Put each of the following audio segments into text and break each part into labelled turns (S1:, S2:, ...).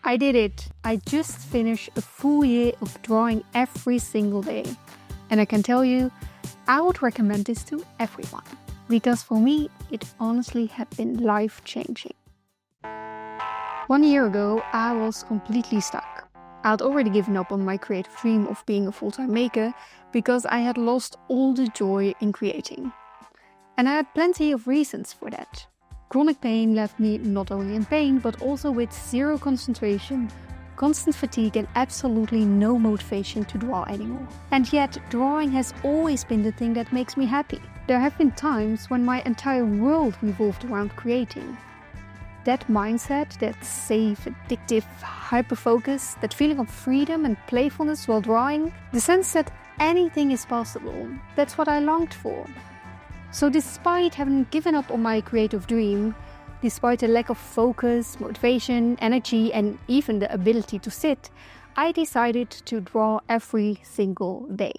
S1: I did it. I just finished a full year of drawing every single day. And I can tell you, I would recommend this to everyone. Because for me, it honestly had been life-changing. 1 year ago, I was completely stuck. I had already given up on my creative dream of being a full-time maker because I had lost all the joy in creating. And I had plenty of reasons for that. Chronic pain left me not only in pain, but also with zero concentration, constant fatigue and absolutely no motivation to draw anymore. And yet, drawing has always been the thing that makes me happy. There have been times when my entire world revolved around creating. That mindset, that safe, addictive, hyper-focus, that feeling of freedom and playfulness while drawing, the sense that anything is possible, that's what I longed for. So despite having given up on my creative dream, despite a lack of focus, motivation, energy and even the ability to sit, I decided to draw every single day.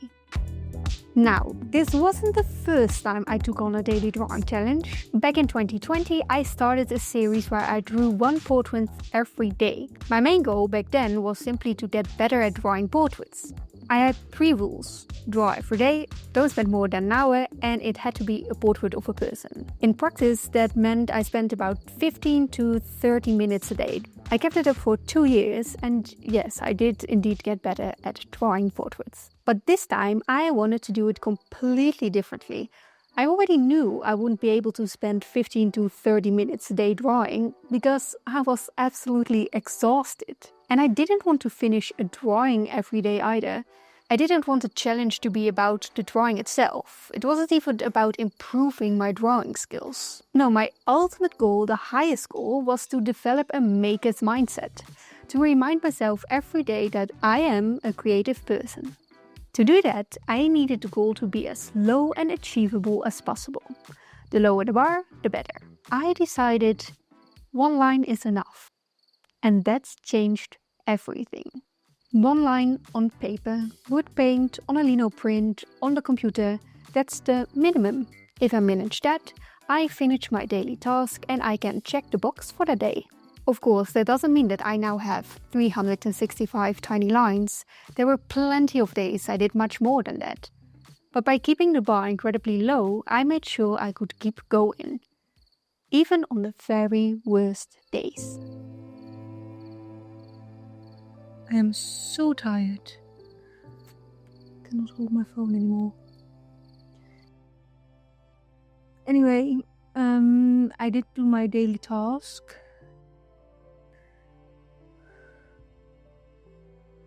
S1: Now, this wasn't the first time I took on a daily drawing challenge. Back in 2020, I started a series where I drew one portrait every day. My main goal back then was simply to get better at drawing portraits. I had 3 rules. Draw every day, don't spend more than an hour, and it had to be a portrait of a person. In practice, that meant I spent about 15 to 30 minutes a day. I kept it up for 2 years, and yes, I did indeed get better at drawing portraits. But this time, I wanted to do it completely differently. I already knew I wouldn't be able to spend 15 to 30 minutes a day drawing because I was absolutely exhausted. And I didn't want to finish a drawing every day either. I didn't want the challenge to be about the drawing itself. It wasn't even about improving my drawing skills. No, my ultimate goal, the highest goal, was to develop a maker's mindset. To remind myself every day that I am a creative person. To do that, I needed the goal to be as low and achievable as possible. The lower the bar, the better. I decided 1 line is enough. And that's changed everything. 1 line on paper, wood paint, on a lino print, on the computer, that's the minimum. If I manage that, I finish my daily task and I can check the box for the day. Of course, that doesn't mean that I now have 365 tiny lines. There were plenty of days I did much more than that. But by keeping the bar incredibly low, I made sure I could keep going. Even on the very worst days. I am so tired. I cannot hold my phone anymore. Anyway, I did do my daily task.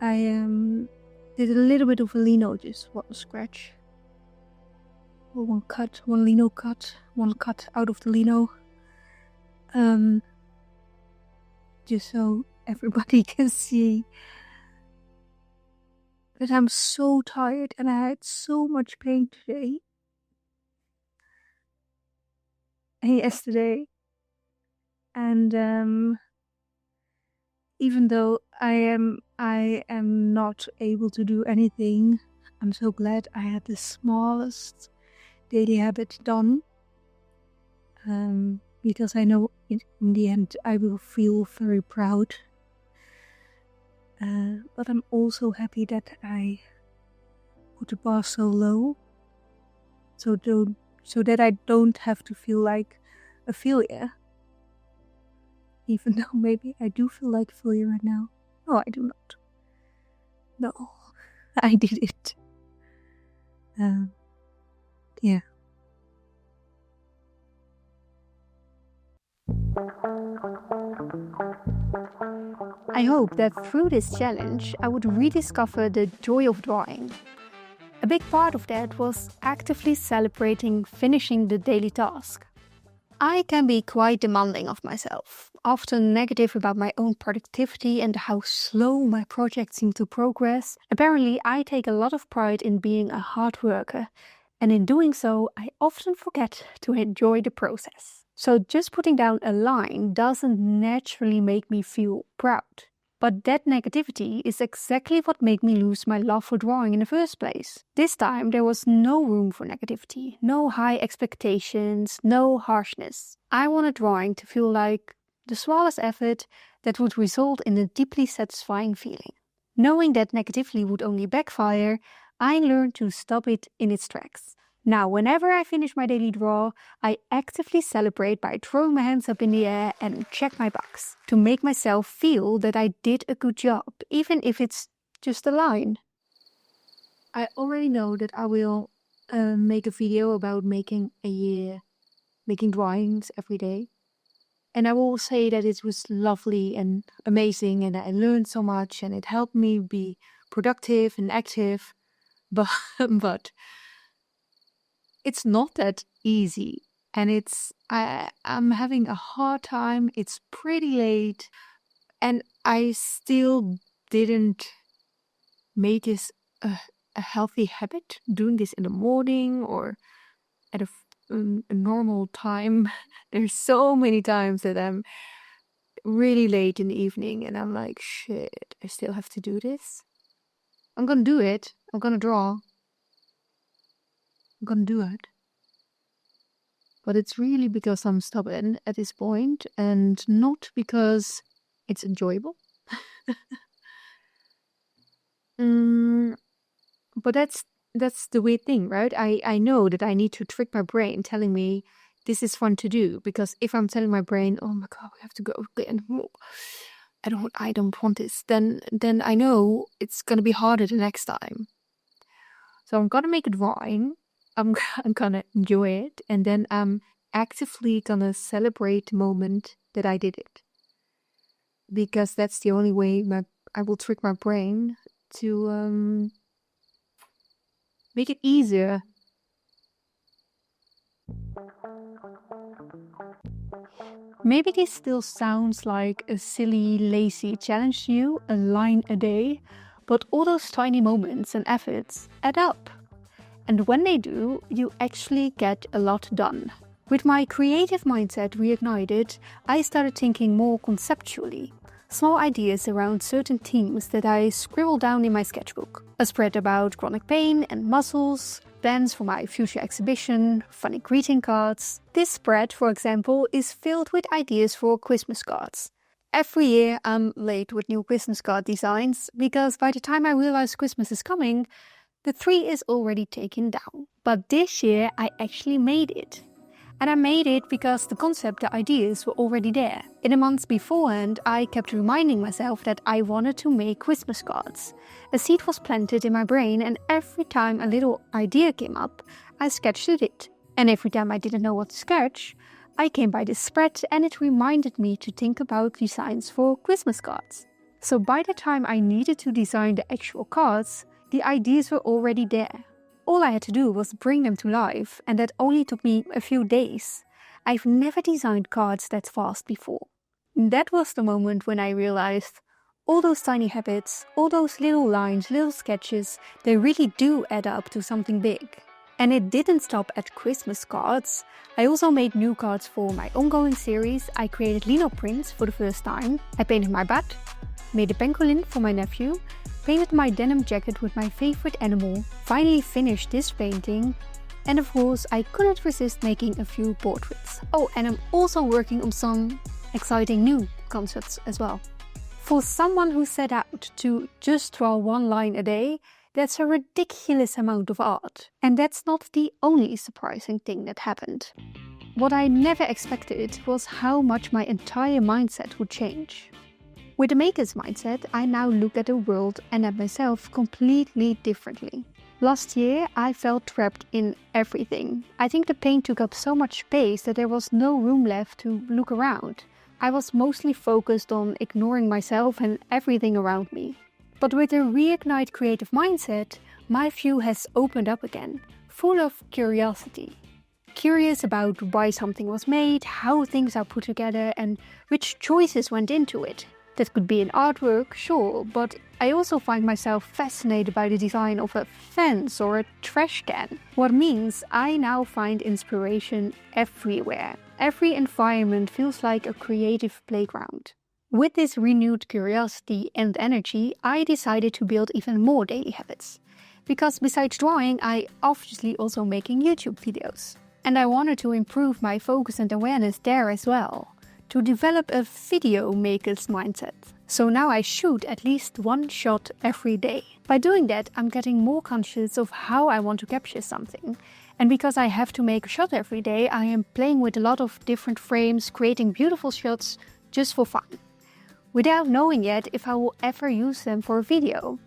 S1: I did a little bit of a lino, just one scratch. Or one cut, one lino cut, one cut out of the lino. Just so everybody can see that I'm so tired and I had so much pain today and yesterday. And even though I am not able to do anything, I'm so glad I had the smallest daily habit done. Because I know in the end I will feel very proud. But I'm also happy that I put the bar so low, so that I don't have to feel like a failure. Even though maybe I do feel like a failure right now. No, I do not. No, I did it. Yeah. I hope that through this challenge I would rediscover the joy of drawing. A big part of that was actively celebrating finishing the daily task. I can be quite demanding of myself, often negative about my own productivity and how slow my projects seem to progress. Apparently, I take a lot of pride in being a hard worker, and in doing so, I often forget to enjoy the process. So just putting down a line doesn't naturally make me feel proud. But that negativity is exactly what made me lose my love for drawing in the first place. This time there was no room for negativity, no high expectations, no harshness. I wanted drawing to feel like the smallest effort that would result in a deeply satisfying feeling. Knowing that negativity would only backfire, I learned to stop it in its tracks. Now, whenever I finish my daily draw, I actively celebrate by throwing my hands up in the air and check my box to make myself feel that I did a good job, even if it's just a line. I already know that I will make a video about making drawings every day. And I will say that it was lovely and amazing and I learned so much and it helped me be productive and active. But it's not that easy, and I'm having a hard time. It's pretty late, and I still didn't make this a healthy habit, doing this in the morning or at a normal time. There's so many times that I'm really late in the evening and I'm like, shit, I still have to do this. I'm gonna do it. I'm gonna draw. I'm gonna do it. But it's really because I'm stubborn at this point and not because it's enjoyable. But that's the weird thing, right? I know that I need to trick my brain telling me this is fun to do, because if I'm telling my brain, oh my god, we have to go again, I don't want this, then I know it's gonna be harder the next time. So I'm gonna make a drawing. I'm gonna enjoy it, and then I'm actively gonna celebrate the moment that I did it, because that's the only way I will trick my brain to make it easier. Maybe this still sounds like a silly, lazy challenge to you, a line a day, but all those tiny moments and efforts add up. And when they do, you actually get a lot done. With my creative mindset reignited, I started thinking more conceptually. Small ideas around certain themes that I scribbled down in my sketchbook. A spread about chronic pain and muscles, plans for my future exhibition, funny greeting cards. This spread, for example, is filled with ideas for Christmas cards. Every year I'm late with new Christmas card designs, because by the time I realize Christmas is coming, the tree is already taken down. But this year I actually made it. And I made it because the concept, the ideas were already there. In the months beforehand, I kept reminding myself that I wanted to make Christmas cards. A seed was planted in my brain, and every time a little idea came up, I sketched it. And every time I didn't know what to sketch, I came by this spread and it reminded me to think about designs for Christmas cards. So by the time I needed to design the actual cards, the ideas were already there. All I had to do was bring them to life, and that only took me a few days. I've never designed cards that fast before. That was the moment when I realized all those tiny habits, all those little lines, little sketches, they really do add up to something big. And it didn't stop at Christmas cards. I also made new cards for my ongoing series. I created lino prints for the first time. I painted my bat, made a pangolin for my nephew, painted my denim jacket with my favorite animal, finally finished this painting, and of course I couldn't resist making a few portraits. Oh, and I'm also working on some exciting new concepts as well. For someone who set out to just draw one line a day, that's a ridiculous amount of art. And that's not the only surprising thing that happened. What I never expected was how much my entire mindset would change. With the maker's mindset, I now look at the world and at myself completely differently. Last year, I felt trapped in everything. I think the paint took up so much space that there was no room left to look around. I was mostly focused on ignoring myself and everything around me. But with a reignite creative mindset, my view has opened up again, full of curiosity. Curious about why something was made, how things are put together, and which choices went into it. That could be an artwork, sure, but I also find myself fascinated by the design of a fence or a trash can. What means I now find inspiration everywhere. Every environment feels like a creative playground. With this renewed curiosity and energy, I decided to build even more daily habits. Because besides drawing, I obviously also making YouTube videos. And I wanted to improve my focus and awareness there as well. to develop a video maker's mindset. So now I shoot at least one shot every day. By doing that, I'm getting more conscious of how I want to capture something. And because I have to make a shot every day, I am playing with a lot of different frames, creating beautiful shots just for fun, without knowing yet if I will ever use them for a video.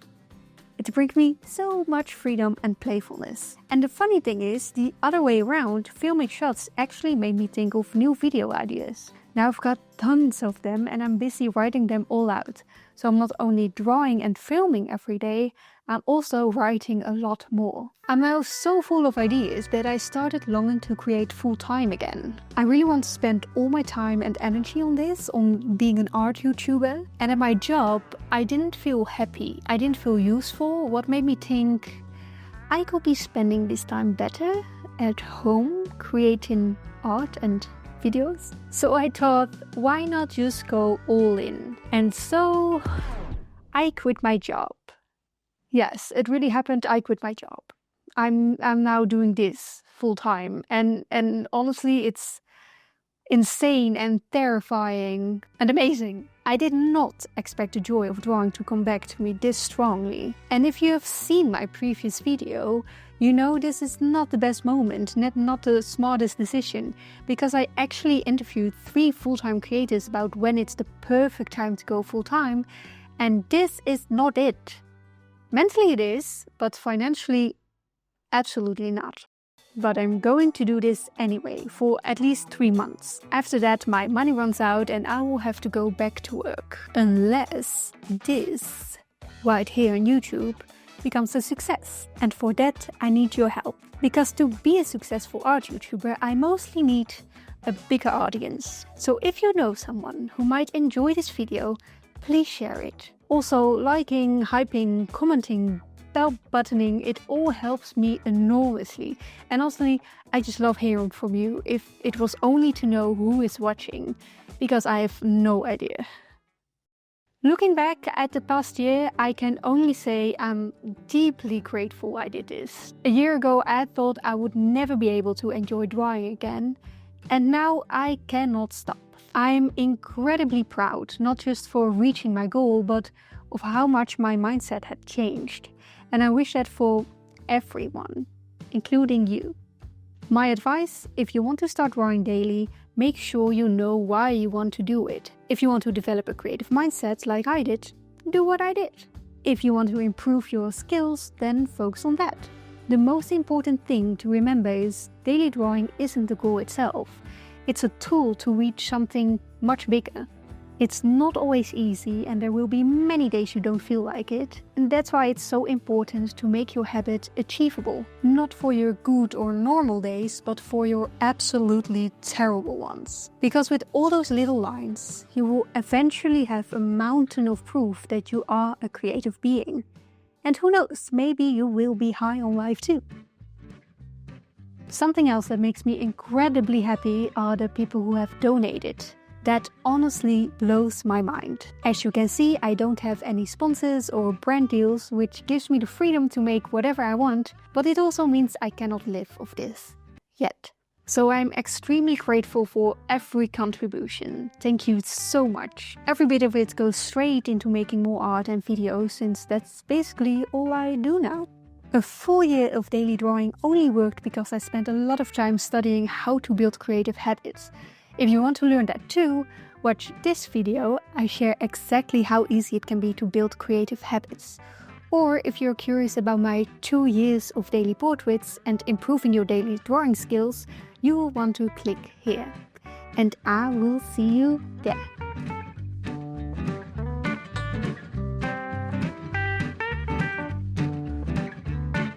S1: It brings me so much freedom and playfulness. And the funny thing is, the other way around, filming shots actually made me think of new video ideas. Now I've got tons of them and I'm busy writing them all out. So I'm not only drawing and filming every day, I'm also writing a lot more. I'm now so full of ideas that I started longing to create full-time again. I really want to spend all my time and energy on this, on being an art YouTuber. And at my job, I didn't feel happy. I didn't feel useful. What made me think I could be spending this time better at home, creating art and videos. So I thought, why not just go all in? And so I quit my job. Yes, it really happened. I quit my job. I'm now doing this full time, and honestly, it's insane and terrifying and amazing. I did not expect the joy of drawing to come back to me this strongly. And if you have seen my previous video, you know this is not the best moment, not the smartest decision, because I actually interviewed 3 full-time creators about when it's the perfect time to go full-time, and this is not it. Mentally it is, but financially, absolutely not. But I'm going to do this anyway, for at least 3 months. After that, my money runs out and I will have to go back to work. Unless this, right here on YouTube, becomes a success. And for that, I need your help. Because to be a successful art YouTuber, I mostly need a bigger audience. So if you know someone who might enjoy this video, please share it. Also, liking, hyping, commenting, bell buttoning, it all helps me enormously. And honestly, I just love hearing from you, if it was only to know who is watching, because I have no idea. Looking back at the past year, I can only say I'm deeply grateful I did this. A year ago, I thought I would never be able to enjoy drawing again, and now I cannot stop. I'm incredibly proud, not just for reaching my goal, but of how much my mindset had changed. And I wish that for everyone, including you. My advice, if you want to start drawing daily, make sure you know why you want to do it. If you want to develop a creative mindset like I did, do what I did. If you want to improve your skills, then focus on that. The most important thing to remember is daily drawing isn't the goal itself. It's a tool to reach something much bigger. It's not always easy and there will be many days you don't feel like it. And that's why it's so important to make your habit achievable. Not for your good or normal days, but for your absolutely terrible ones. Because with all those little lines, you will eventually have a mountain of proof that you are a creative being. And who knows, maybe you will be high on life too. Something else that makes me incredibly happy are the people who have donated. That honestly blows my mind. As you can see, I don't have any sponsors or brand deals, which gives me the freedom to make whatever I want, but it also means I cannot live off this. Yet. So I'm extremely grateful for every contribution. Thank you so much. Every bit of it goes straight into making more art and videos, since that's basically all I do now. A full year of daily drawing only worked because I spent a lot of time studying how to build creative habits. If you want to learn that too, watch this video. I share exactly how easy it can be to build creative habits. Or if you're curious about my 2 years of daily portraits and improving your daily drawing skills, you will want to click here. And I will see you there.